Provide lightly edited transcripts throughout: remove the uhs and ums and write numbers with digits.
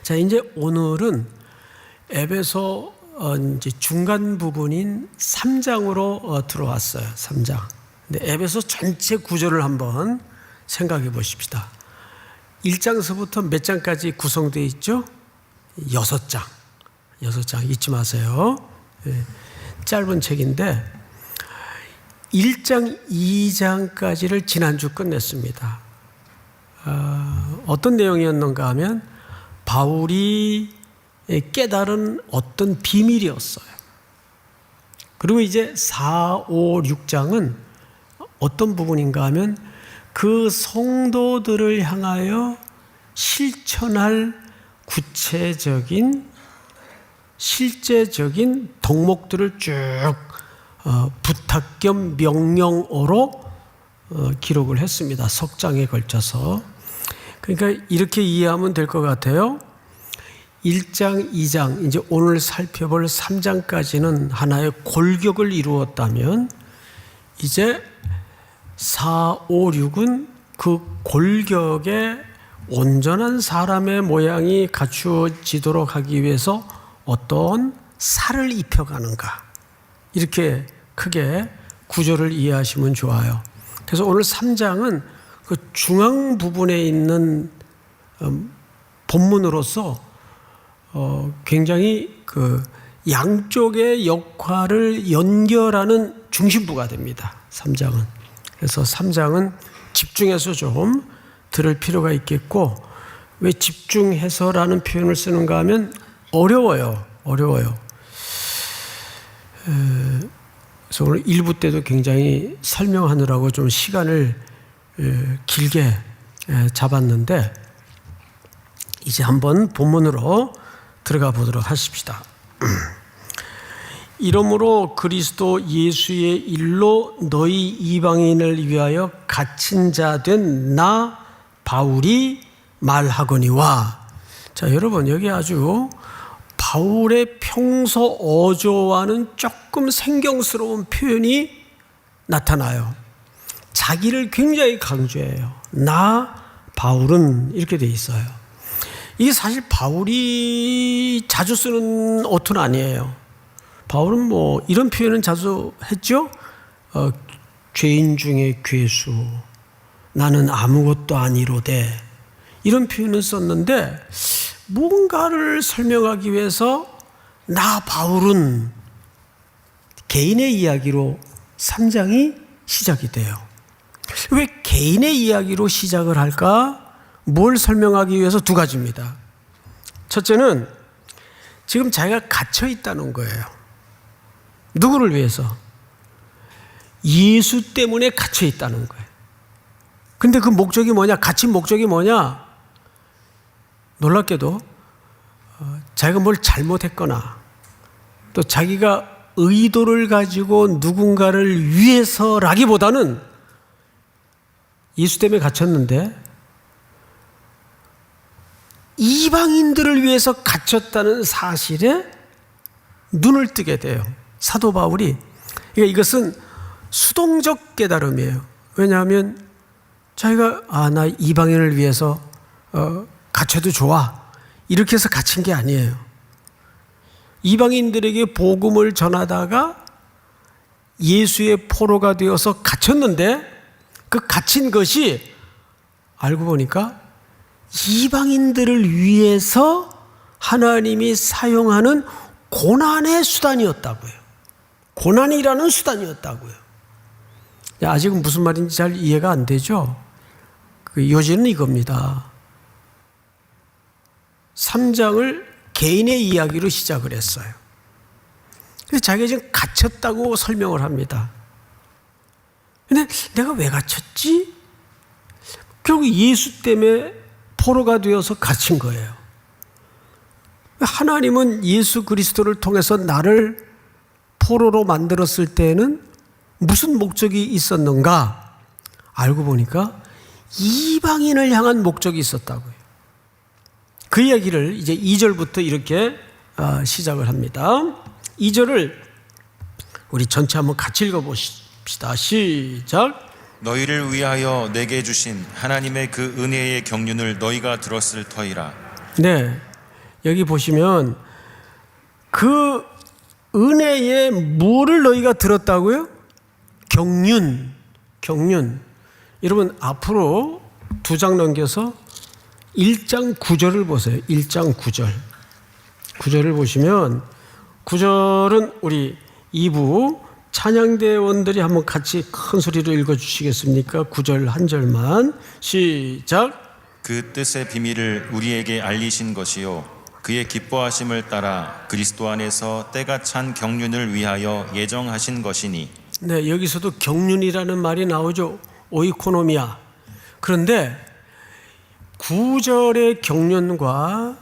자, 이제 오늘은 에베소 이제 중간 부분인 3장으로 들어왔어요. 3장. 근데 에베소 전체 구조를 한번 생각해 보십시다. 1장서부터 몇 장까지 구성되어 있죠? 6장. 6장 잊지 마세요. 짧은 책인데 1장, 2장까지를 지난주 끝냈습니다. 어떤 내용이었는가 하면 바울이 깨달은 어떤 비밀이었어요. 그리고 이제 4, 5, 6장은 어떤 부분인가 하면 그 성도들을 향하여 실천할 실제적인 덕목들을 쭉 부탁 겸 명령어로 기록을 했습니다. 석 장에 걸쳐서. 그러니까 이렇게 이해하면 될 것 같아요. 1장, 2장, 이제 오늘 살펴볼 3장까지는 하나의 골격을 이루었다면 이제 4, 5, 6은 그 골격에 온전한 사람의 모양이 갖추어지도록 하기 위해서 어떤 살을 입혀가는가, 이렇게 크게 구조를 이해하시면 좋아요. 그래서 오늘 3장은 그 중앙 부분에 있는 본문으로서 굉장히 그 양쪽의 역할을 연결하는 중심부가 됩니다. 3장은. 그래서 3장은 집중해서 좀 들을 필요가 있겠고, 왜 집중해서라는 표현을 쓰는가 하면 어려워요. 그래서 오늘 1부 때도 굉장히 설명하느라고 좀 시간을 길게 잡았는데 이제 한번 본문으로 들어가 보도록 하십시다. 이러므로 그리스도 예수의 일로 너희 이방인을 위하여 갇힌 자 된 나 바울이 말하거니와. 자, 여러분, 여기 아주 바울의 평소 어조와는 조금 생경스러운 표현이 나타나요. 자기를 굉장히 강조해요. 나 바울은, 이렇게 돼 있어요. 이게 사실 바울이 자주 쓰는 어투는 아니에요. 바울은 뭐 이런 표현은 자주 했죠. 죄인 중에 괴수, 나는 아무것도 아니로되, 이런 표현을 썼는데 뭔가를 설명하기 위해서 나 바울은 개인의 이야기로 3장이 시작이 돼요. 왜 개인의 이야기로 시작을 할까? 뭘 설명하기 위해서 두 가지입니다. 첫째는 지금 자기가 갇혀 있다는 거예요. 누구를 위해서? 예수 때문에 갇혀 있다는 거예요. 근데 그 목적이 뭐냐? 갇힌 목적이 뭐냐? 놀랍게도 자기가 뭘 잘못했거나 또 자기가 의도를 가지고 누군가를 위해서라기보다는 예수 때문에 갇혔는데 이방인들을 위해서 갇혔다는 사실에 눈을 뜨게 돼요. 사도 바울이. 그러니까 이것은 수동적 깨달음이에요. 왜냐하면 자기가 나 이방인을 위해서 갇혀도 좋아, 이렇게 해서 갇힌 게 아니에요. 이방인들에게 복음을 전하다가 예수의 포로가 되어서 갇혔는데 그 갇힌 것이 알고 보니까 이방인들을 위해서 하나님이 사용하는 고난의 수단이었다고요. 고난이라는 수단이었다고요. 아직은 무슨 말인지 잘 이해가 안 되죠? 그 요지는 이겁니다. 3장을 개인의 이야기로 시작을 했어요. 그래서 자기가 지금 갇혔다고 설명을 합니다. 근데 내가 왜 갇혔지? 결국 예수 때문에 포로가 되어서 갇힌 거예요. 하나님은 예수 그리스도를 통해서 나를 포로로 만들었을 때는 무슨 목적이 있었는가? 알고 보니까 이방인을 향한 목적이 있었다고요. 그 이야기를 이제 2절부터 이렇게 시작을 합니다. 2절을 우리 전체 한번 같이 읽어보십시다. 시작. 너희를 위하여 내게 주신 하나님의 그 은혜의 경륜을 너희가 들었을 터이라. 네, 여기 보시면 그 은혜의 뭐를 너희가 들었다고요? 경륜. 여러분 앞으로 2장 넘겨서 1장 9절을 보세요. 1장 9절. 9절을 보시면 9절은 우리 2부 찬양대원들이 한번 같이 큰 소리로 읽어주시겠습니까? 9절 한 절만 시작. 그 뜻의 비밀을 우리에게 알리신 것이요 그의 기뻐하심을 따라 그리스도 안에서 때가 찬 경륜을 위하여 예정하신 것이니. 네, 여기서도 경륜이라는 말이 나오죠. 오이코노미아. 그런데 9절의 경륜과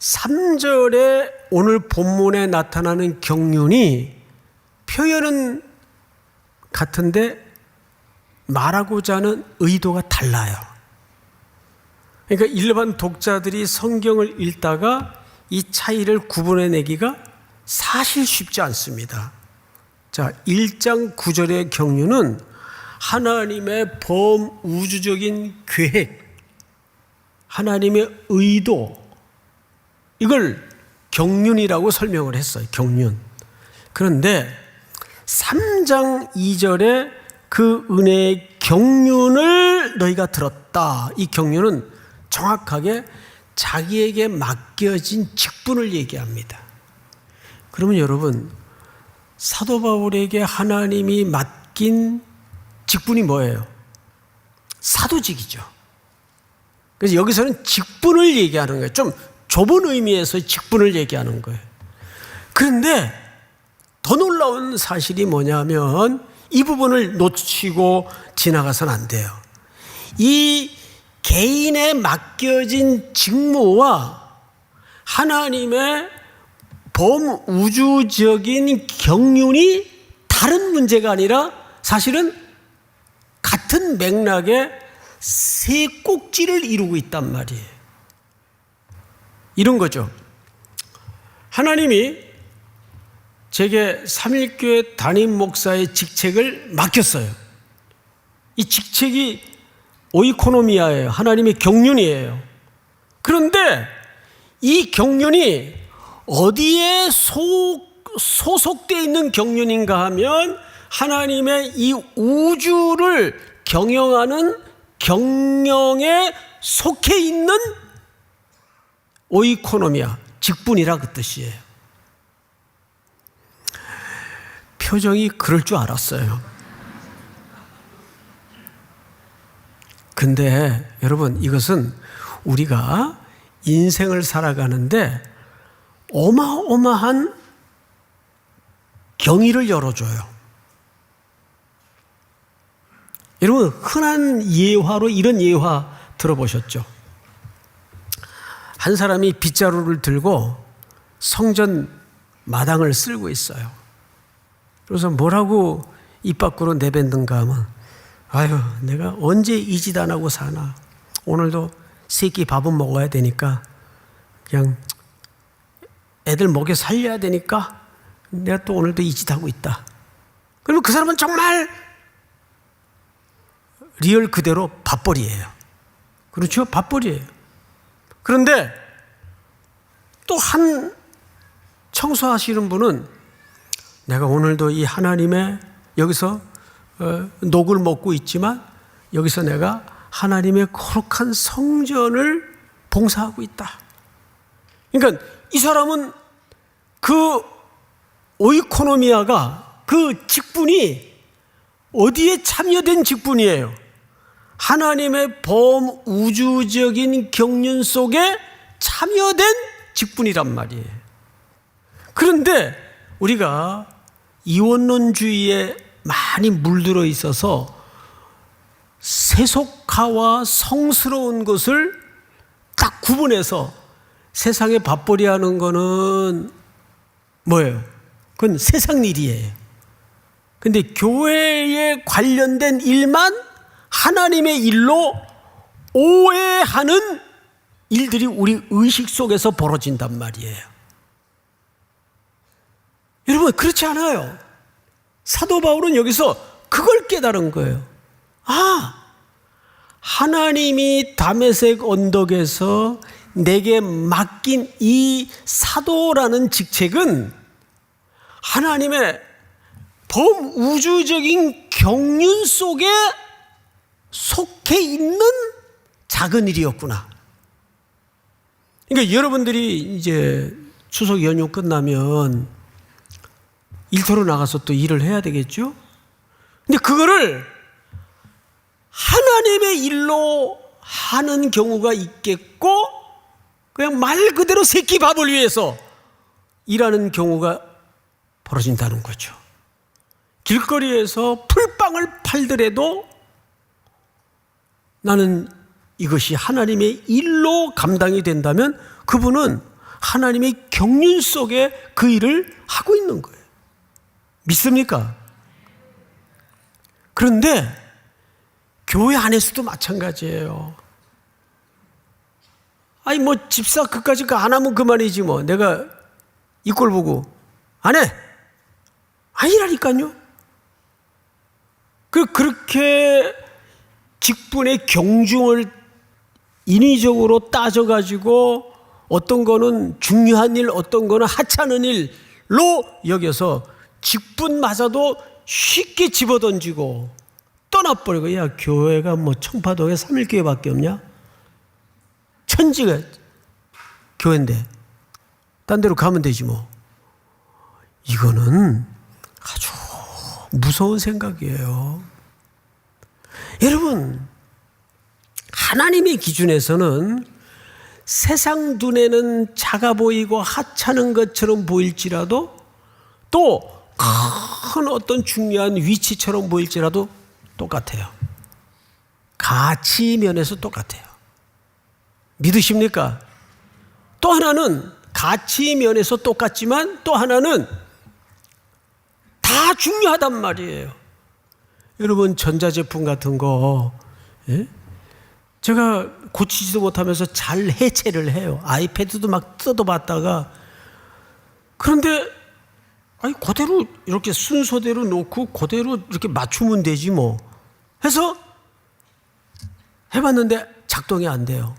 3절의 오늘 본문에 나타나는 경륜이 표현은 같은데 말하고자 하는 의도가 달라요. 그러니까 일반 독자들이 성경을 읽다가 이 차이를 구분해내기가 사실 쉽지 않습니다. 자, 1장 9절의 경륜은 하나님의 범우주적인 계획, 하나님의 의도, 이걸 경륜이라고 설명을 했어요. 경륜. 그런데 3장 2절에 그 은혜의 경륜을 너희가 들었다. 이 경륜은 정확하게 자기에게 맡겨진 직분을 얘기합니다. 그러면 여러분, 사도 바울에게 하나님이 맡긴 직분이 뭐예요? 사도직이죠. 그래서 여기서는 직분을 얘기하는 거예요. 좀 좁은 의미에서 직분을 얘기하는 거예요. 그런데 더 놀라운 사실이 뭐냐면 이 부분을 놓치고 지나가서는 안 돼요. 이 개인에 맡겨진 직무와 하나님의 범우주적인 경륜이 다른 문제가 아니라 사실은 같은 맥락의 세 꼭지를 이루고 있단 말이에요. 이런 거죠. 하나님이 제게 삼일교회 담임 목사의 직책을 맡겼어요. 이 직책이 오이코노미아예요. 하나님의 경륜이에요. 그런데 이 경륜이 어디에 소속되어 있는 경륜인가 하면 하나님의 이 우주를 경영하는 경영에 속해 있는 오이코노미아, 직분이라 그 뜻이에요. 표정이 그럴 줄 알았어요. 근데 여러분, 이것은 우리가 인생을 살아가는데 어마어마한 경위를 열어줘요. 여러분, 흔한 예화로 이런 예화 들어보셨죠? 한 사람이 빗자루를 들고 성전 마당을 쓸고 있어요. 그래서 뭐라고 입 밖으로 내뱉는가 하면, 아유, 내가 언제 이 짓 안 하고 사나. 오늘도 세 끼 밥은 먹어야 되니까 그냥 애들 먹여 살려야 되니까 내가 또 오늘도 이 짓 하고 있다. 그러면 그 사람은 정말 리얼 그대로 밥벌이에요. 그렇죠? 밥벌이에요. 그런데 또 한 청소하시는 분은 내가 오늘도 이 하나님의 여기서 녹을 먹고 있지만 여기서 내가 하나님의 거룩한 성전을 봉사하고 있다. 그러니까 이 사람은 그 오이코노미아가 그 직분이 어디에 참여된 직분이에요? 하나님의 범우주적인 경륜 속에 참여된 직분이란 말이에요. 그런데 우리가 이원론주의에 많이 물들어 있어서 세속화와 성스러운 것을 딱 구분해서 세상에 밥벌이 하는 거는 뭐예요? 그건 세상 일이에요. 근데 교회에 관련된 일만 하나님의 일로 오해하는 일들이 우리 의식 속에서 벌어진단 말이에요. 여러분, 그렇지 않아요. 사도 바울은 여기서 그걸 깨달은 거예요. 아, 하나님이 다메섹 언덕에서 내게 맡긴 이 사도라는 직책은 하나님의 범우주적인 경륜 속에 속해 있는 작은 일이었구나. 그러니까 여러분들이 이제 추석 연휴 끝나면 일터로 나가서 또 일을 해야 되겠죠? 근데 그거를 하나님의 일로 하는 경우가 있겠고, 그냥 말 그대로 새끼 밥을 위해서 일하는 경우가 벌어진다는 거죠. 길거리에서 풀빵을 팔더라도 나는 이것이 하나님의 일로 감당이 된다면 그분은 하나님의 경륜 속에 그 일을 하고 있는 거예요. 믿습니까? 그런데 교회 안에서도 마찬가지예요. 아니 뭐 집사 그까지 안 하면 그만이지 뭐. 내가 이 꼴 보고 안 해. 아니라니까요. 그렇게 직분의 경중을 인위적으로 따져가지고 어떤 거는 중요한 일, 어떤 거는 하찮은 일로 여겨서 직분마저도 쉽게 집어던지고 떠나버리고, 야 교회가 뭐 청파동에 3일교회밖에 없냐? 천지가 교회인데 딴 데로 가면 되지 뭐. 이거는 아주 무서운 생각이에요. 여러분, 하나님의 기준에서는 세상 눈에는 작아 보이고 하찮은 것처럼 보일지라도, 또 큰 어떤 중요한 위치처럼 보일지라도 똑같아요. 가치 면에서 똑같아요. 믿으십니까? 또 하나는 가치 면에서 똑같지만 또 하나는 다 중요하단 말이에요. 여러분, 전자제품 같은 거, 예? 제가 고치지도 못하면서 잘 해체를 해요. 아이패드도 막 뜯어봤다가, 그런데 아니 그대로 이렇게 순서대로 놓고 그대로 이렇게 맞추면 되지 뭐 해서 해봤는데 작동이 안 돼요.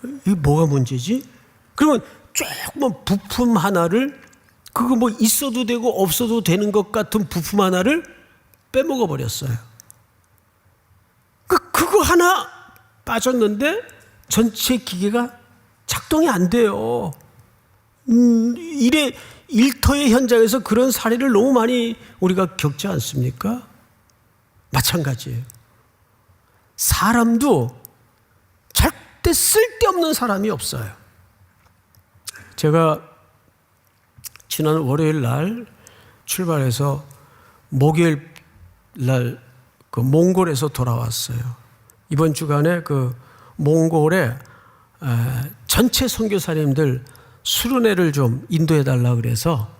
이게 뭐가 문제지? 그러면 조그만 부품 하나를, 그거 뭐 있어도 되고 없어도 되는 것 같은 부품 하나를 빼먹어 버렸어요. 그거 하나 빠졌는데 전체 기계가 작동이 안 돼요. 일터의 현장에서 그런 사례를 너무 많이 우리가 겪지 않습니까? 마찬가지예요. 사람도 절대 쓸데없는 사람이 없어요. 제가 지난 월요일 날 출발해서 목요일 날 그 몽골에서 돌아왔어요. 이번 주간에 그 몽골에 전체 선교사님들 수련회를 좀 인도해 달라 그래서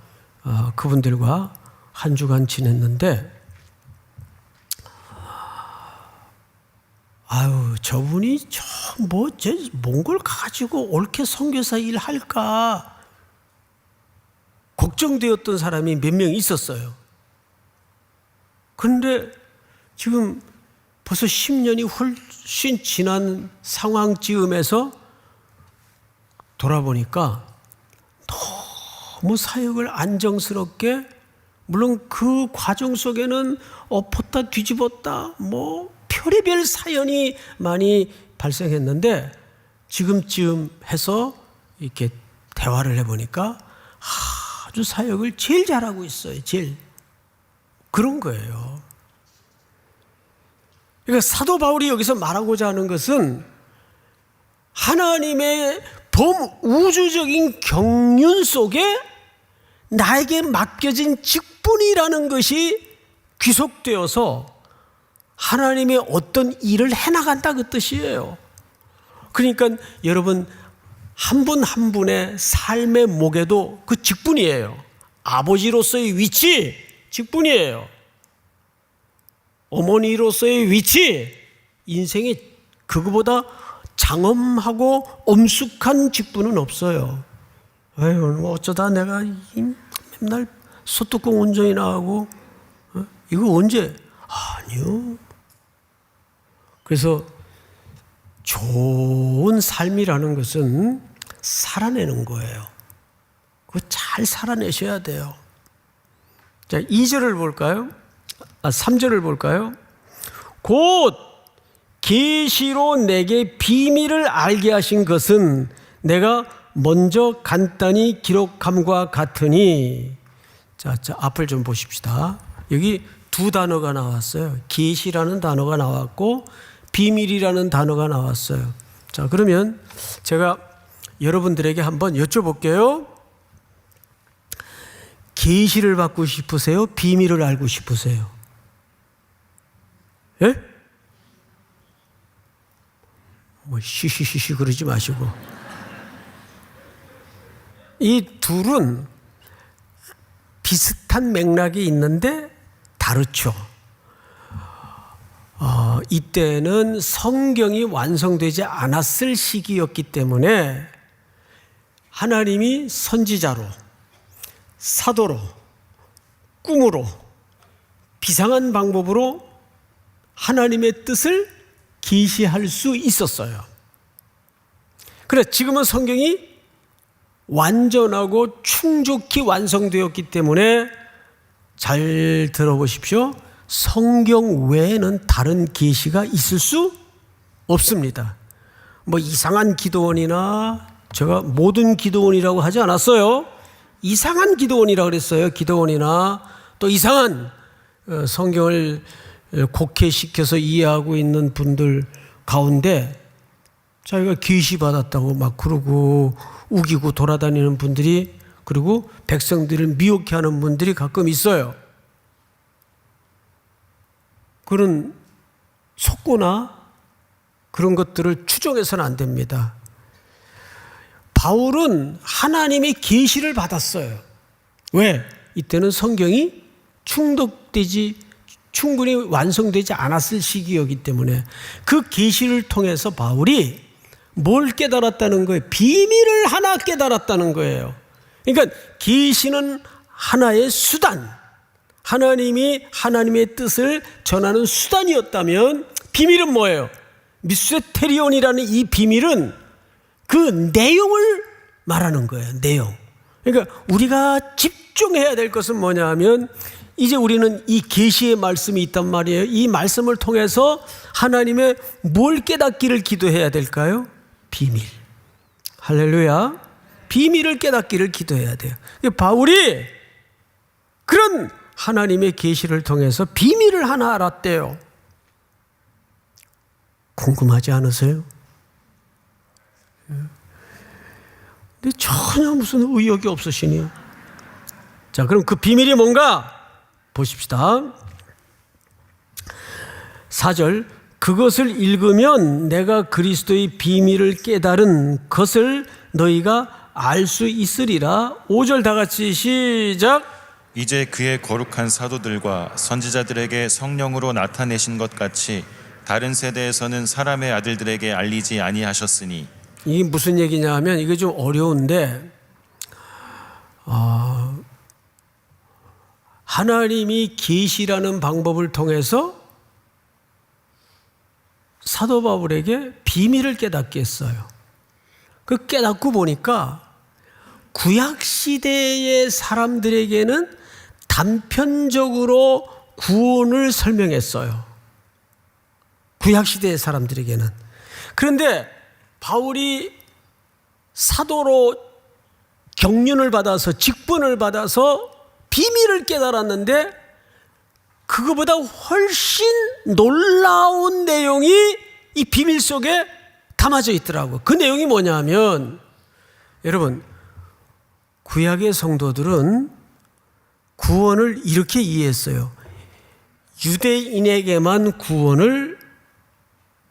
그분들과 한 주간 지냈는데, 아유 저분이 제 몽골 가지고 옳게 선교사 일 할까 걱정되었던 사람이 몇 명 있었어요. 그런데 지금 벌써 10년이 훨씬 지난 상황쯤에서 돌아보니까 너무 사역을 안정스럽게, 물론 그 과정 속에는 엎었다 뒤집었다 뭐 별의별 사연이 많이 발생했는데, 지금쯤 해서 이렇게 대화를 해보니까 아주 사역을 제일 잘하고 있어요. 제일. 그런 거예요. 그러니까 사도 바울이 여기서 말하고자 하는 것은 하나님의 범우주적인 경륜 속에 나에게 맡겨진 직분이라는 것이 귀속되어서 하나님의 어떤 일을 해나간다 그 뜻이에요. 그러니까 여러분, 한 분 한 분의 삶의 목에도 그 직분이에요. 아버지로서의 위치, 직분이에요. 어머니로서의 위치, 인생에 그거보다 장엄하고 엄숙한 직분은 없어요. 아유, 어쩌다 내가 맨날 소뚜껑 운전이나 하고, 이거 언제? 아니요. 그래서 좋은 삶이라는 것은 살아내는 거예요. 그거 잘 살아내셔야 돼요. 자, 2절을 볼까요? 3절을 볼까요? 곧 계시로 내게 비밀을 알게 하신 것은 내가 먼저 간단히 기록함과 같으니. 자, 앞을 좀 보십시다. 여기 두 단어가 나왔어요. 계시라는 단어가 나왔고 비밀이라는 단어가 나왔어요. 자, 그러면 제가 여러분들에게 한번 여쭤볼게요. 계시를 받고 싶으세요? 비밀을 알고 싶으세요? 예? 뭐 쉬쉬쉬쉬 그러지 마시고. 이 둘은 비슷한 맥락이 있는데 다르죠. 이때는 성경이 완성되지 않았을 시기였기 때문에 하나님이 선지자로, 사도로, 꿈으로, 비상한 방법으로 하나님의 뜻을 계시할 수 있었어요. 그래, 지금은 성경이 완전하고 충족히 완성되었기 때문에 잘 들어보십시오. 성경 외에는 다른 계시가 있을 수 없습니다. 뭐 이상한 기도원이나, 제가 모든 기도원이라고 하지 않았어요. 이상한 기도원이라고 그랬어요. 기도원이나 또 이상한 성경을 곡해시켜서 이해하고 있는 분들 가운데 자기가 계시 받았다고 막 그러고 우기고 돌아다니는 분들이, 그리고 백성들을 미혹해 하는 분들이 가끔 있어요. 그런 속고나 그런 것들을 추정해서는 안 됩니다. 바울은 하나님의 계시를 받았어요. 왜? 이때는 성경이 충분히 완성되지 않았을 시기였기 때문에 그 계시를 통해서 바울이 뭘 깨달았다는 거예요? 비밀을 하나 깨달았다는 거예요. 그러니까 계시는 하나의 수단, 하나님이 하나님의 뜻을 전하는 수단이었다면 비밀은 뭐예요? 미스테리온이라는 이 비밀은 그 내용을 말하는 거예요. 내용. 그러니까 우리가 집중해야 될 것은 뭐냐 하면, 이제 우리는 이 계시의 말씀이 있단 말이에요. 이 말씀을 통해서 하나님의 뭘 깨닫기를 기도해야 될까요? 비밀. 할렐루야. 비밀을 깨닫기를 기도해야 돼요. 바울이 그런 하나님의 계시를 통해서 비밀을 하나 알았대요. 궁금하지 않으세요? 근데 전혀 무슨 의욕이 없으시니. 자, 그럼 그 비밀이 뭔가 보십시다. 4절, 그것을 읽으면 내가 그리스도의 비밀을 깨달은 것을 너희가 알 수 있으리라. 5절 다 같이 시작. 이제 그의 거룩한 사도들과 선지자들에게 성령으로 나타내신 것 같이 다른 세대에서는 사람의 아들들에게 알리지 아니하셨으니. 이게 무슨 얘기냐 하면, 이게 좀 어려운데 하나님이 계시라는 방법을 통해서 사도 바울에게 비밀을 깨닫게 했어요. 그 깨닫고 보니까 구약 시대의 사람들에게는 단편적으로 구원을 설명했어요. 구약 시대의 사람들에게는. 그런데 바울이 사도로 경륜을 받아서 직분을 받아서 비밀을 깨달았는데 그거보다 훨씬 놀라운 내용이 이 비밀 속에 담아져 있더라고요. 그 내용이 뭐냐면, 여러분, 구약의 성도들은 구원을 이렇게 이해했어요. 유대인에게만 구원을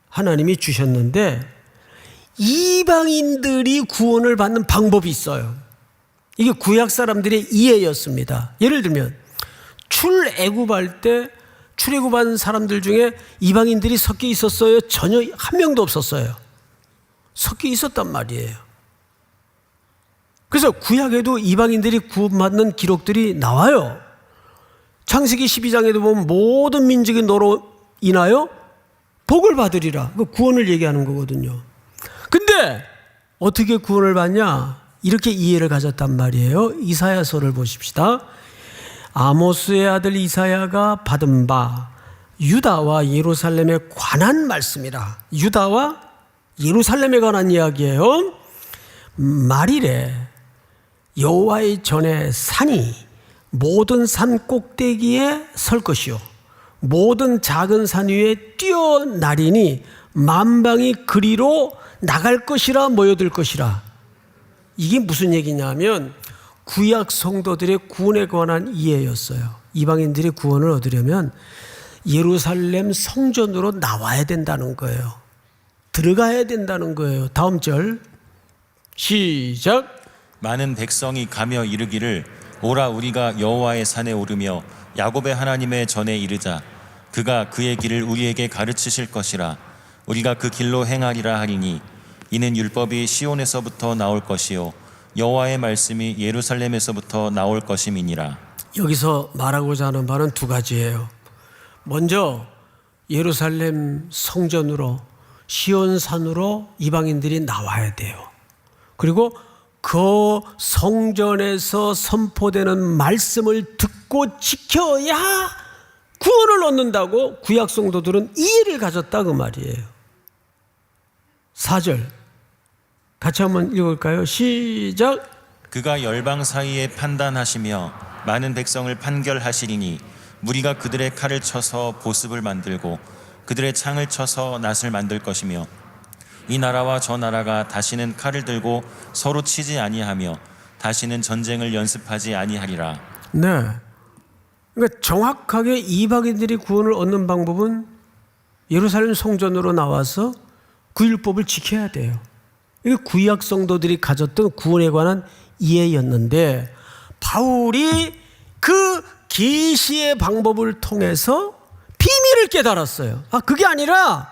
하나님이 주셨는데 이방인들이 구원을 받는 방법이 있어요. 이게 구약 사람들의 이해였습니다. 예를 들면 출애굽할 때 출애굽한 사람들 중에 이방인들이 섞여 있었어요? 전혀 한 명도 없었어요. 섞여 있었단 말이에요. 그래서 구약에도 이방인들이 구원받는 기록들이 나와요. 창세기 12장에도 보면 모든 민족이 너로 인하여 복을 받으리라. 그 구원을 얘기하는 거거든요. 근데 어떻게 구원을 받냐? 이렇게 이해를 가졌단 말이에요. 이사야서를 보십시다. 아모스의 아들 이사야가 받은 바 유다와 예루살렘에 관한 말씀이라. 유다와 예루살렘에 관한 이야기예요. 말이래 여호와의 전에 산이 모든 산 꼭대기에 설 것이요 모든 작은 산 위에 뛰어나리니 만방이 그리로 나갈 것이라 모여들 것이라. 이게 무슨 얘기냐면 구약 성도들의 구원에 관한 이해였어요. 이방인들이 구원을 얻으려면 예루살렘 성전으로 나와야 된다는 거예요. 들어가야 된다는 거예요. 다음 절 시작. 많은 백성이 가며 이르기를 오라 우리가 여호와의 산에 오르며 야곱의 하나님의 전에 이르자. 그가 그의 길을 우리에게 가르치실 것이라. 우리가 그 길로 행하리라 하리니 이는 율법이 시온에서부터 나올 것이요 여호와의 말씀이 예루살렘에서부터 나올 것임이니라. 여기서 말하고자 하는 바는 두 가지예요. 먼저 예루살렘 성전으로 시온산으로 이방인들이 나와야 돼요. 그리고 그 성전에서 선포되는 말씀을 듣고 지켜야 구원을 얻는다고 구약 성도들은 이해를 가졌다 그 말이에요. 4절 같이 한번 읽을까요? 시작. 그가 열방 사이에 판단하시며 많은 백성을 판결하시리니 무리가 그들의 칼을 쳐서 보습을 만들고 그들의 창을 쳐서 낫을 만들 것이며 이 나라와 저 나라가 다시는 칼을 들고 서로 치지 아니하며 다시는 전쟁을 연습하지 아니하리라. 네. 그러니까 정확하게 이방인들이 구원을 얻는 방법은 예루살렘 성전으로 나와서 그 율법을 지켜야 돼요. 이게 구약 성도들이 가졌던 구원에 관한 이해였는데 바울이 그 계시의 방법을 통해서 비밀을 깨달았어요. 그게 아니라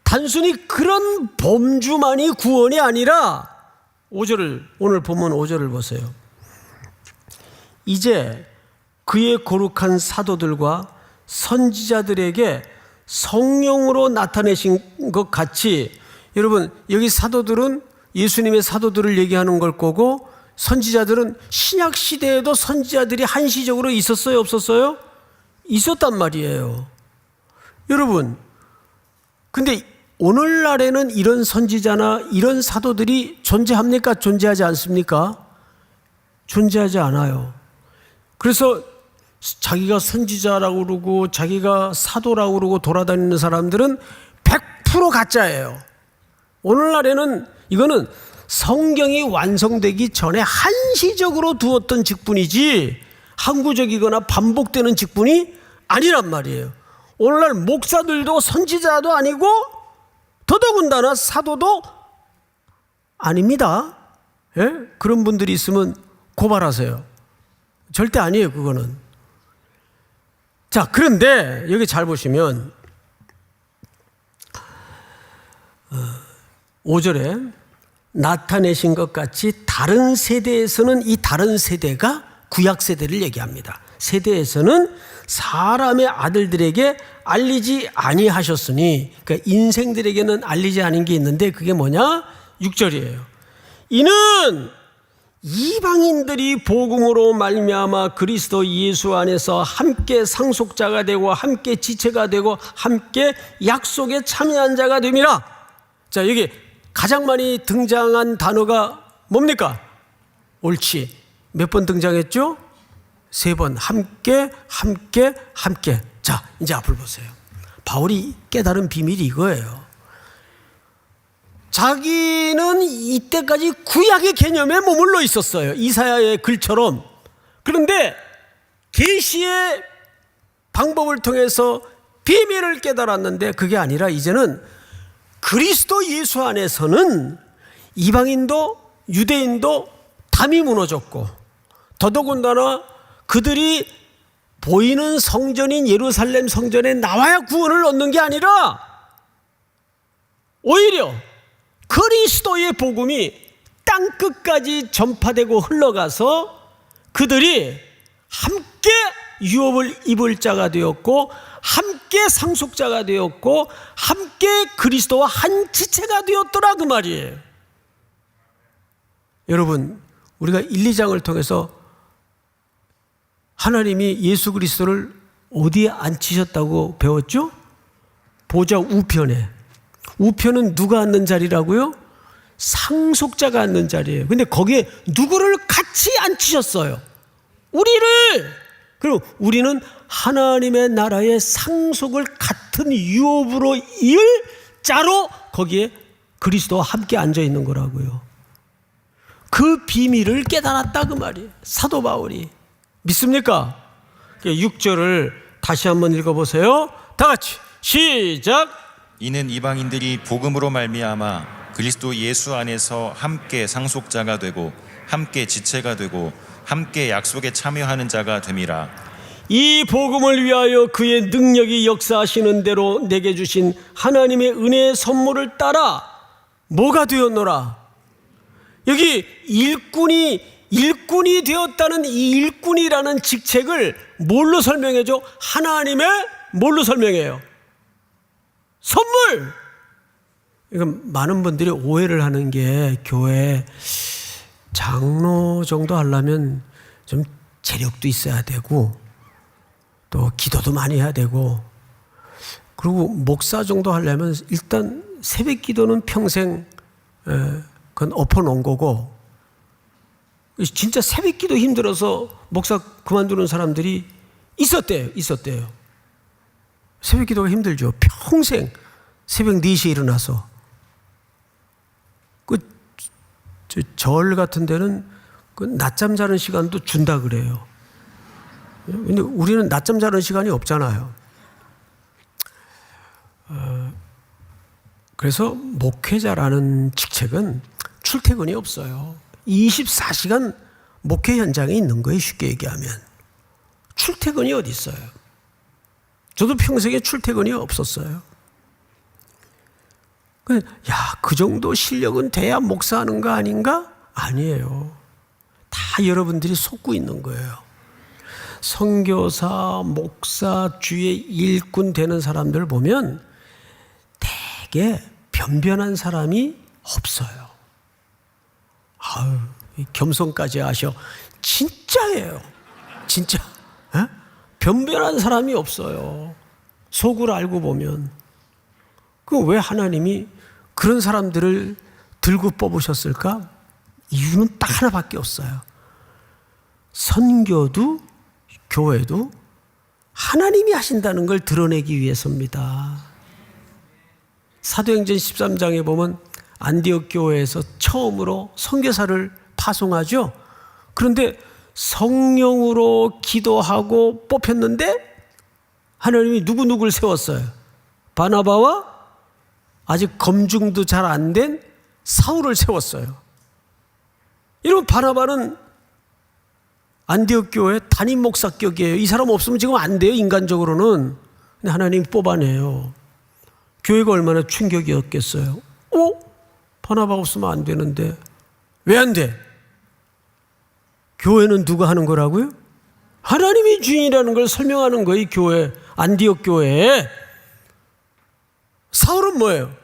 단순히 그런 범주만이 구원이 아니라 5절을 오늘 본문 5절을 보세요. 이제 그의 거룩한 사도들과 선지자들에게 성령으로 나타내신 것 같이, 여러분 여기 사도들은 예수님의 사도들을 얘기하는 걸 거고 선지자들은 신약 시대에도 선지자들이 한시적으로 있었어요, 없었어요? 있었단 말이에요. 여러분, 근데 오늘날에는 이런 선지자나 이런 사도들이 존재합니까? 존재하지 않습니까? 존재하지 않아요. 그래서 자기가 선지자라고 그러고 자기가 사도라고 그러고 돌아다니는 사람들은 100% 가짜예요. 오늘날에는 이거는 성경이 완성되기 전에 한시적으로 두었던 직분이지 항구적이거나 반복되는 직분이 아니란 말이에요. 오늘날 목사들도 선지자도 아니고 더더군다나 사도도 아닙니다. 예? 그런 분들이 있으면 고발하세요. 절대 아니에요, 그거는. 자, 그런데 여기 잘 보시면 5절에 나타내신 것 같이 다른 세대에서는 이 다른 세대가 구약 세대를 얘기합니다. 세대에서는 사람의 아들들에게 알리지 아니하셨으니, 그러니까 인생들에게는 알리지 않은 게 있는데 그게 뭐냐? 6절이에요. 이는 이방인들이 복음으로 말미암아 그리스도 예수 안에서 함께 상속자가 되고 함께 지체가 되고 함께 약속에 참여한 자가 됨이라. 자, 여기 가장 많이 등장한 단어가 뭡니까? 옳지. 몇 번 등장했죠? 3번. 함께, 함께, 함께. 자, 이제 앞을 보세요. 바울이 깨달은 비밀이 이거예요. 자기는 이때까지 구약의 개념에 머물러 있었어요. 이사야의 글처럼. 그런데 계시의 방법을 통해서 비밀을 깨달았는데 그게 아니라 이제는 그리스도 예수 안에서는 이방인도 유대인도 담이 무너졌고 더더군다나 그들이 보이는 성전인 예루살렘 성전에 나와야 구원을 얻는 게 아니라 오히려 그리스도의 복음이 땅끝까지 전파되고 흘러가서 그들이 함께 유업을 입을 자가 되었고 함께 상속자가 되었고 함께 그리스도와 한 지체가 되었더라 그 말이에요. 여러분, 우리가 1, 2장을 통해서 하나님이 예수 그리스도를 어디에 앉히셨다고 배웠죠? 보좌 우편에. 우편은 누가 앉는 자리라고요? 상속자가 앉는 자리예요. 근데 거기에 누구를 같이 앉히셨어요? 우리를. 그리고 우리는 하나님의 나라의 상속을 같은 유업으로 이을 자로 거기에 그리스도와 함께 앉아 있는 거라고요. 그 비밀을 깨달았다 그 말이에요. 사도 바울이. 믿습니까? 6절을 다시 한번 읽어보세요. 다 같이 시작. 이는 이방인들이 복음으로 말미암아 그리스도 예수 안에서 함께 상속자가 되고 함께 지체가 되고 함께 약속에 참여하는 자가 됨이라. 이 복음을 위하여 그의 능력이 역사하시는 대로 내게 주신 하나님의 은혜의 선물을 따라 뭐가 되었노라? 여기 일꾼이 되었다는 이 일꾼이라는 직책을 뭘로 설명해줘? 하나님의 뭘로 설명해요? 선물! 이건 많은 분들이 오해를 하는 게 교회 장로 정도 하려면 좀 재력도 있어야 되고 또 기도도 많이 해야 되고 그리고 목사 정도 하려면 일단 새벽 기도는 평생 그건 엎어놓은 거고 진짜 새벽 기도 힘들어서 목사 그만두는 사람들이 있었대요. 새벽 기도가 힘들죠. 평생 새벽 4시에 일어나서 절 같은 데는 그 낮잠 자는 시간도 준다 그래요. 근데 우리는 낮잠 자는 시간이 없잖아요. 그래서 목회자라는 직책은 출퇴근이 없어요. 24시간 목회 현장에 있는 거예요. 쉽게 얘기하면. 출퇴근이 어디 있어요? 저도 평생에 출퇴근이 없었어요. 그 정도 실력은 돼야 목사하는 거 아닌가? 아니에요. 다 여러분들이 속고 있는 거예요. 선교사, 목사, 주의 일꾼 되는 사람들 보면 되게 변변한 사람이 없어요. 아유, 겸손까지 하셔. 진짜예요. 진짜. 에? 변변한 사람이 없어요. 속을 알고 보면. 왜 하나님이 그런 사람들을 들고 뽑으셨을까? 이유는 딱 하나밖에 없어요. 선교도 교회도 하나님이 하신다는 걸 드러내기 위해서입니다. 사도행전 13장에 보면 안디옥 교회에서 처음으로 선교사를 파송하죠. 그런데 성령으로 기도하고 뽑혔는데 하나님이 누구를 세웠어요? 바나바와 아직 검증도 잘 안 된 사울을 세웠어요. 여러분, 바나바는 안디옥 교회 담임 목사격이에요. 이 사람 없으면 지금 안 돼요, 인간적으로는. 근데 하나님이 뽑아내요. 교회가 얼마나 충격이었겠어요. 바나바 없으면 안 되는데 왜 안 돼? 교회는 누가 하는 거라고요? 하나님이 주인이라는 걸 설명하는 거예요. 이 교회, 안디옥 교회에. 사울은 뭐예요?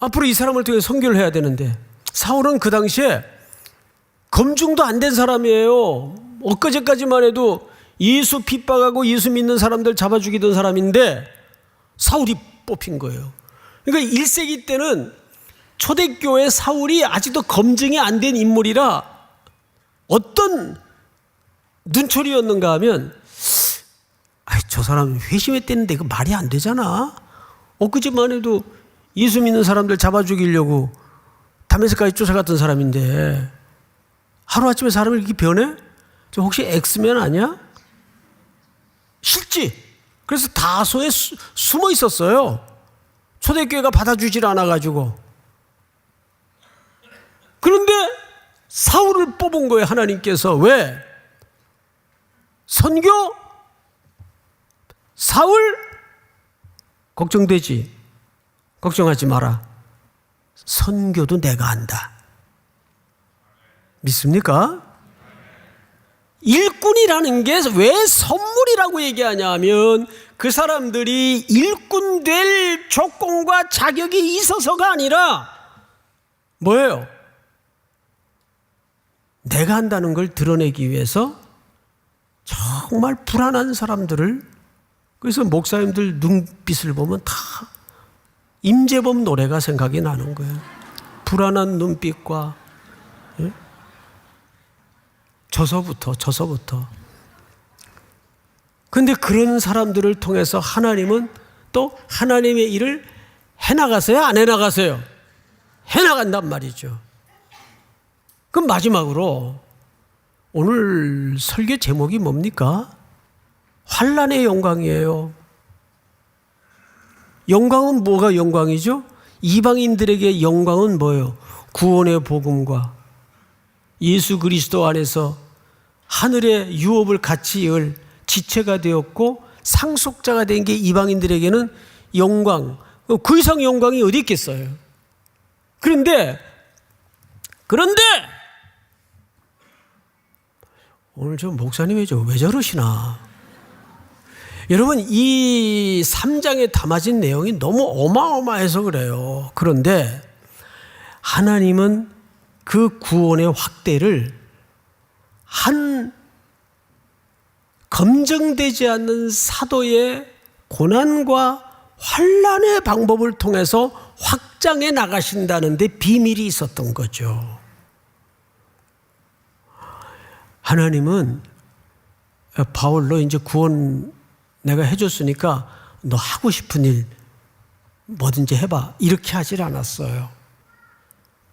앞으로 이 사람을 통해 선교를 해야 되는데 사울은 그 당시에 검증도 안 된 사람이에요. 엊그제까지만 해도 예수 핍박하고 예수 믿는 사람들 잡아 죽이던 사람인데 사울이 뽑힌 거예요. 그러니까 1세기 때는 초대교회 사울이 아직도 검증이 안 된 인물이라 어떤 눈초리였는가 하면 저 사람 회심했대는데 그 말이 안 되잖아. 엊그제만 해도 예수 믿는 사람들 잡아 죽이려고 다메섹까지 쫓아갔던 사람인데 하루아침에 사람이 이렇게 변해? 저 혹시 엑스맨 아니야? 실지. 그래서 다소에 숨어 있었어요. 초대교회가 받아주질 않아가지고. 그런데 사울을 뽑은 거예요, 하나님께서. 왜? 선교? 사울? 걱정되지? 걱정하지 마라. 선교도 내가 한다. 믿습니까? 일꾼이라는 게 왜 선물이라고 얘기하냐 하면 그 사람들이 일꾼 될 조건과 자격이 있어서가 아니라 뭐예요? 내가 한다는 걸 드러내기 위해서 정말 불안한 사람들을, 그래서 목사님들 눈빛을 보면 다 임재범 노래가 생각이 나는 거예요. 불안한 눈빛과, 예? 저서부터. 근데 그런 사람들을 통해서 하나님은 또 하나님의 일을 해나가세요? 안 해나가세요? 해나간단 말이죠. 그럼 마지막으로 오늘 설교 제목이 뭡니까? 환난의 영광이에요. 영광은 뭐가 영광이죠? 이방인들에게 영광은 뭐예요? 구원의 복음과 예수 그리스도 안에서 하늘의 유업을 같이 이을 지체가 되었고 상속자가 된 게 이방인들에게는 영광, 그 이상 영광이 어디 있겠어요? 그런데 오늘 저 목사님이 왜 저러시나? 여러분, 이 3장에 담아진 내용이 너무 어마어마해서 그래요. 그런데 하나님은 그 구원의 확대를 한 검증되지 않는 사도의 고난과 환난의 방법을 통해서 확장해 나가신다는데 비밀이 있었던 거죠. 하나님은 바울로 이제 구원 내가 해줬으니까 너 하고 싶은 일 뭐든지 해봐, 이렇게 하질 않았어요.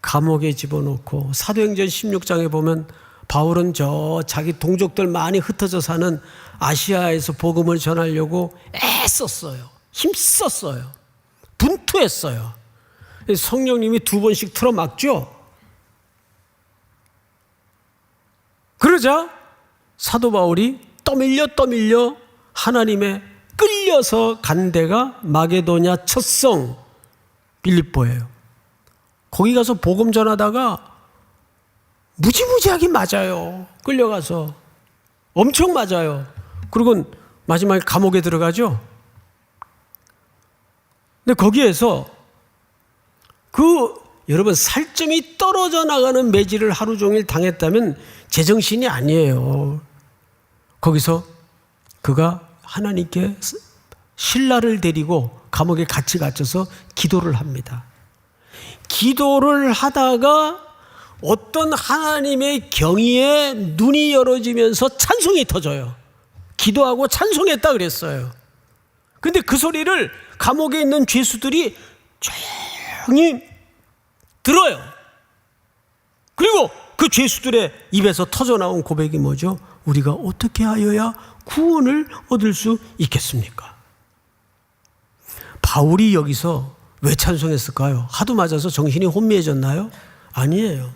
감옥에 집어넣고 사도행전 16장에 보면 바울은 저 자기 동족들 많이 흩어져 사는 아시아에서 복음을 전하려고 애썼어요. 힘썼어요. 분투했어요. 성령님이 2번씩 틀어막죠. 그러자 사도 바울이 떠밀려 하나님의 끌려서 간 데가 마게도냐 첫성 빌립보예요. 거기 가서 복음 전하다가 무지무지하게 맞아요. 끌려가서 엄청 맞아요. 그리고 마지막에 감옥에 들어가죠. 근데 거기에서 여러분, 살점이 떨어져 나가는 매질을 하루 종일 당했다면 제정신이 아니에요. 거기서 그가 하나님께 신라를 데리고 감옥에 같이 갇혀서 기도를 합니다. 기도를 하다가 어떤 하나님의 경의에 눈이 열어지면서 찬송이 터져요. 기도하고 찬송했다 그랬어요. 근데 그 소리를 감옥에 있는 죄수들이 조용히 들어요. 그리고 그 죄수들의 입에서 터져나온 고백이 뭐죠? 우리가 어떻게 하여야 구원을 얻을 수 있겠습니까? 바울이 여기서 왜 찬송했을까요? 하도 맞아서 정신이 혼미해졌나요? 아니에요.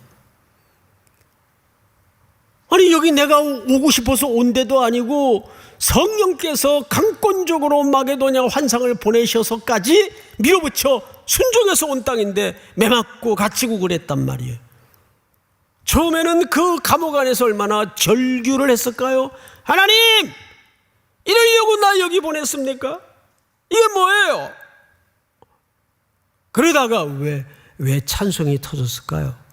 아니, 여기 내가 오고 싶어서 온 데도 아니고 성령께서 강권적으로 마게도냐 환상을 보내셔서까지 밀어붙여 순종해서 온 땅인데 매 맞고 갇히고 그랬단 말이에요. 처음에는 그 감옥 안에서 얼마나 절규를 했을까요? 하나님! 이러려고 나 여기 보냈습니까? 이게 뭐예요? 그러다가 왜 찬송이 터졌을까요?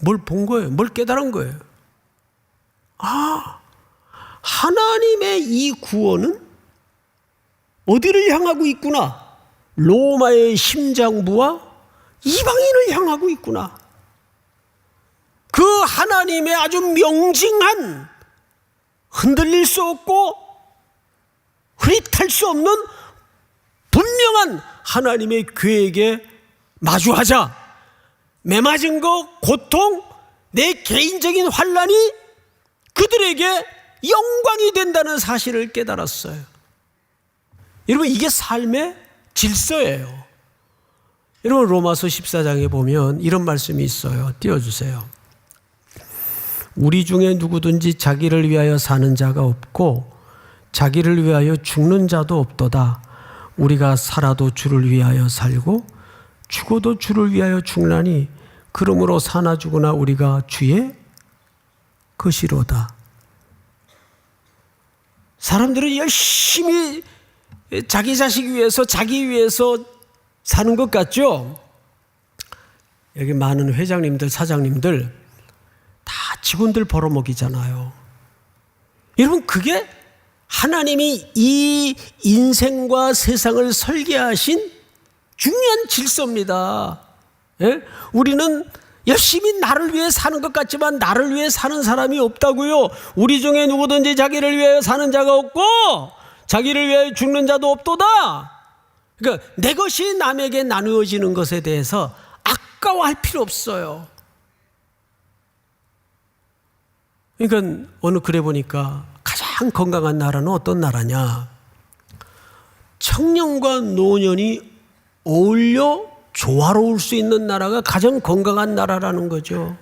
뭘 본 거예요? 뭘 깨달은 거예요? 하나님의 이 구원은 어디를 향하고 있구나? 로마의 심장부와 이방인을 향하고 있구나. 그 하나님의 아주 명징한, 흔들릴 수 없고 흐릿할 수 없는 분명한 하나님의 계획에 마주하자. 매맞은 거, 고통, 내 개인적인 환난이 그들에게 영광이 된다는 사실을 깨달았어요. 여러분, 이게 삶의 질서예요. 여러분, 로마서 14장에 보면 이런 말씀이 있어요. 띄워주세요. 우리 중에 누구든지 자기를 위하여 사는 자가 없고 자기를 위하여 죽는 자도 없도다. 우리가 살아도 주를 위하여 살고 죽어도 주를 위하여 죽나니 그러므로 사나 죽으나 우리가 주의 것이로다. 사람들은 열심히 자기 자식 위해서, 자기 위해서 사는 것 같죠? 여기 많은 회장님들, 사장님들 다 직원들 벌어먹이잖아요. 여러분, 그게 하나님이 이 인생과 세상을 설계하신 중요한 질서입니다. 예? 우리는 열심히 나를 위해 사는 것 같지만 나를 위해 사는 사람이 없다고요. 우리 중에 누구든지 자기를 위해 사는 자가 없고 자기를 위해 죽는 자도 없도다. 그러니까 내 것이 남에게 나누어지는 것에 대해서 아까워할 필요 없어요. 그러니까 어느 글에 보니까 가장 건강한 나라는 어떤 나라냐? 청년과 노년이 어울려 조화로울 수 있는 나라가 가장 건강한 나라라는 거죠.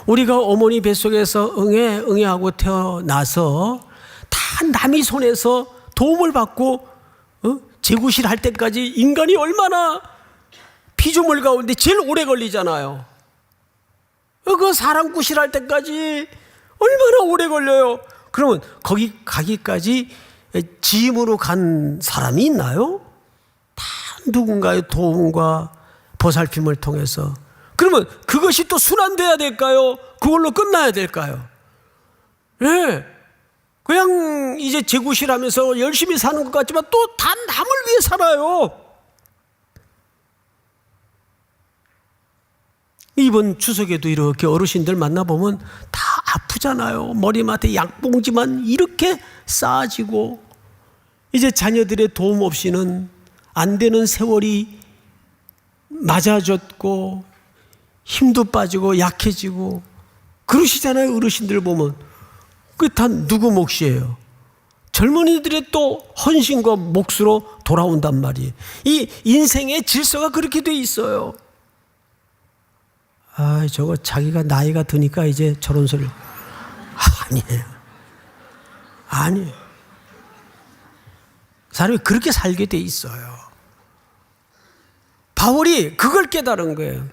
우리가 어머니 뱃속에서 응애하고 태어나서 다 남의 손에서 도움을 받고 재구실 할 때까지 인간이 얼마나 피조물 가운데 제일 오래 걸리잖아요. 그 사람 구실할 때까지 얼마나 오래 걸려요. 그러면 거기 가기까지 짐으로 간 사람이 있나요? 다 누군가의 도움과 보살핌을 통해서. 그러면 그것이 또 순환돼야 될까요? 그걸로 끝나야 될까요? 예. 그냥 이제 재구실하면서 열심히 사는 것 같지만 또 단 남을 위해 살아요. 이번 추석에도 이렇게 어르신들 만나보면 다 아프잖아요. 머리맡에 약봉지만 이렇게 쌓아지고 이제 자녀들의 도움 없이는 안 되는 세월이 맞아졌고 힘도 빠지고 약해지고 그러시잖아요. 어르신들 보면. 그게 다 누구 몫이에요? 젊은이들의 또 헌신과 몫으로 돌아온단 말이에요. 이 인생의 질서가 그렇게 돼 있어요. 아, 저거 자기가 나이가 드니까 이제 저런 소리를. 아니에요. 아니에요. 사람이 그렇게 살게 돼 있어요. 바울이 그걸 깨달은 거예요.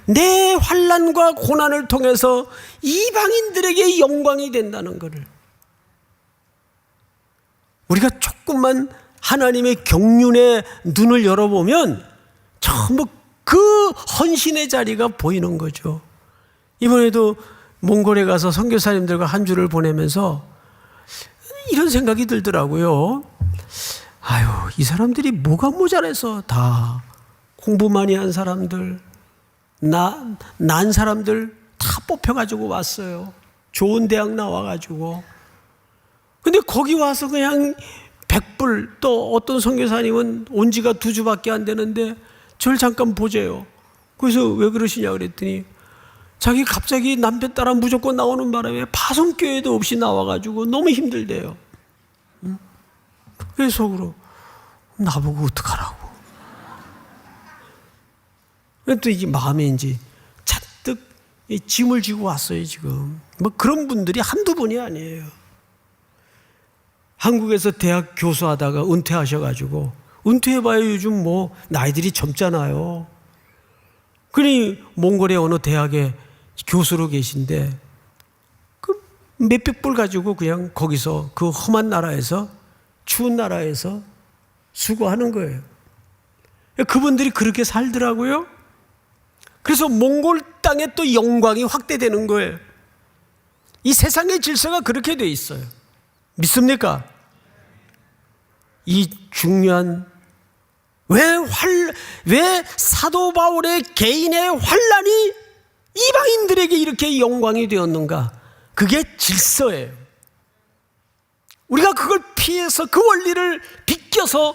내 환난과 고난을 통해서 이방인들에게 영광이 된다는 것을. 우리가 조금만 하나님의 경륜에 눈을 열어보면 전부 그 헌신의 자리가 보이는 거죠. 이번에도 몽골에 가서 선교사님들과 한 주를 보내면서 이런 생각이 들더라고요. 아유, 이 사람들이 뭐가 모자라서 다 공부 많이 한 사람들, 난 사람들 다 뽑혀가지고 왔어요. 좋은 대학 나와가지고. 근데 거기 와서 그냥 100불, 또 어떤 선교사님은 온 지가 2주밖에 안 되는데 저를 잠깐 보재요. 그래서 왜 그러시냐 그랬더니 자기 갑자기 남편 따라 무조건 나오는 바람에 파송교회도 없이 나와가지고 너무 힘들대요. 그래서 속으로 나보고 어떡하라고. 또 이게 마음에 이제 잔뜩 짐을 지고 왔어요 지금. 뭐 그런 분들이 한두 분이 아니에요. 한국에서 대학 교수하다가 은퇴하셔가지고, 은퇴해봐야 요즘 뭐 나이들이 젊잖아요. 그러니 몽골의 어느 대학에 교수로 계신데 그 몇백 불 가지고 그냥 거기서 그 험한 나라에서, 추운 나라에서 수고하는 거예요. 그분들이 그렇게 살더라고요. 그래서 몽골 땅에 또 영광이 확대되는 거예요. 이 세상의 질서가 그렇게 돼 있어요. 믿습니까? 이 중요한, 왜 사도 바울의 개인의 환난이 이방인들에게 이렇게 영광이 되었는가? 그게 질서예요. 우리가 그걸 피해서 그 원리를 비껴서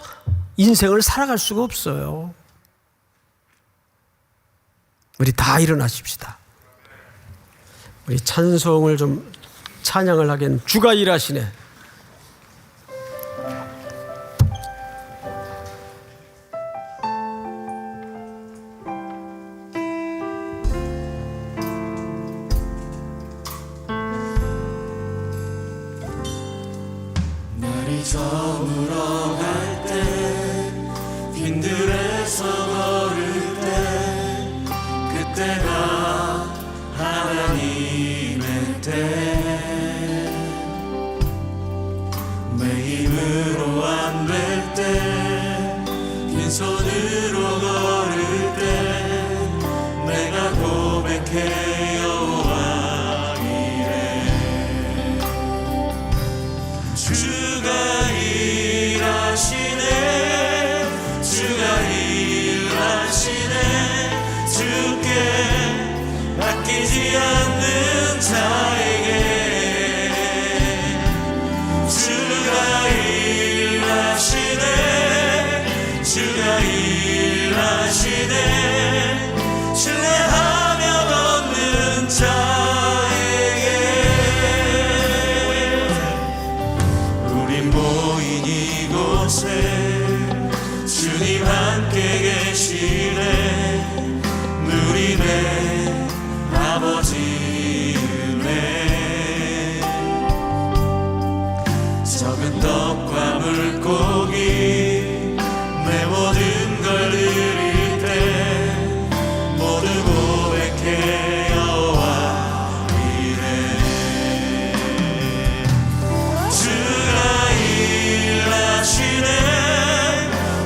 인생을 살아갈 수가 없어요. 우리 다 일어나십시다. 우리 찬송을 좀 찬양을 하기엔 주가 일하시네. 날이 저물어 갈 때, 빈들에서 걸을 때, 그때가 하나님의 때. 산으로 걸을 때 내가 고백해 여호와 이래 주가 일하시네 주가 일하시네 주께 아끼지 않는 자에게 주가 일하시네 주가 일하시네 신뢰하며 걷는 자에게 우린 모인 이곳에 주님 함께 계시네 누리네 아버지 은혜 적은 떡과 물고기 내 모든 걸 드릴 때 모두 고백해 여호와 이래 주가 일하시네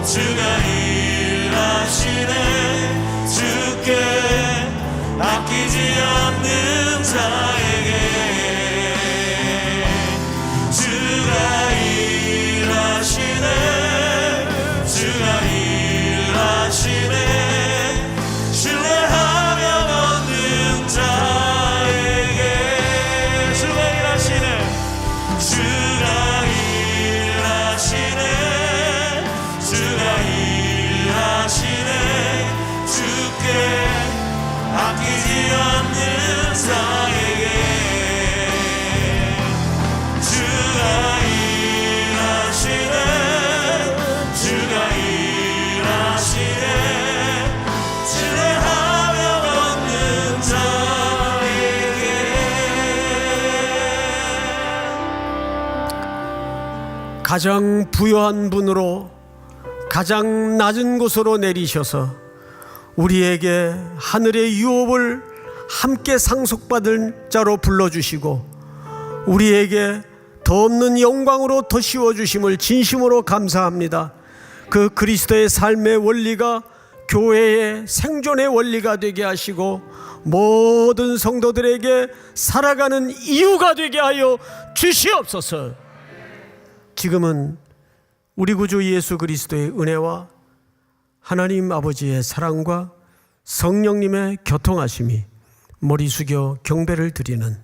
주가 일하시네 주께 아끼지 않는 자에게 주가 일하시네 주가 일하시네 신뢰하며 걷는 자에게 주가 일하시네 주가 일하시네 주가 일하시네 주께 아끼지 않는 자에게 주가 일하시네 주가 일하시네 신뢰하며 걷는 자에게 가장 부유한 분으로 가장 낮은 곳으로 내리셔서 우리에게 하늘의 유업을 함께 상속받을 자로 불러주시고 우리에게 더 없는 영광으로 더 씌워주심을 진심으로 감사합니다. 그 그리스도의 삶의 원리가 교회의 생존의 원리가 되게 하시고 모든 성도들에게 살아가는 이유가 되게 하여 주시옵소서. 지금은 우리 구주 예수 그리스도의 은혜와 하나님 아버지의 사랑과 성령님의 교통하심이 머리 숙여 경배를 드리는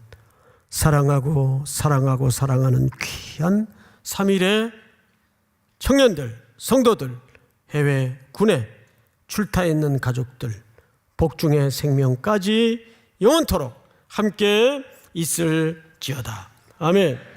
사랑하고 사랑하고 사랑하는 귀한 3일의 청년들, 성도들, 해외 군에 출타 있는 가족들, 복중의 생명까지 영원토록 함께 있을지어다. 아멘.